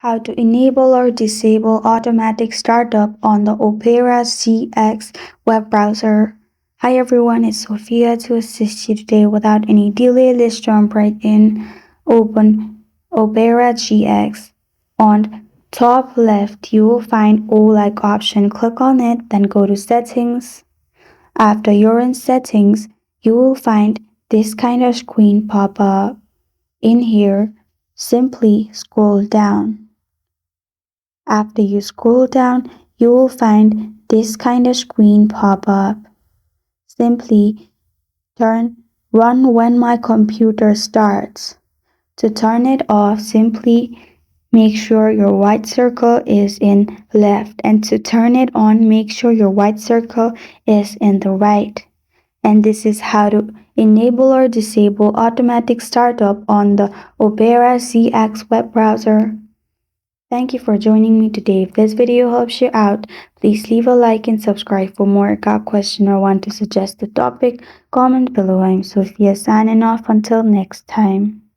How to enable or disable automatic startup on the Opera CX web browser. Hi everyone, it's Sophia to assist you today. Without any delay, let's jump right in. Open Opera GX. On top left, you will find O like option. Click on it, then go to settings. After you're in settings, you will find this kind of screen pop up. In here, simply scroll down. After you scroll down, you will find this kind of screen pop up. Simply run when my computer starts. To turn it off, simply make sure your white circle is in left, and to turn it on, make sure your white circle is in the right. And this is how to enable or disable automatic startup on the Opera CX web browser. Thank you for joining me today. If this video helps you out, please leave a like and subscribe for more. Got a question or want to suggest a topic? Comment below. I'm Sophia signing off until next time.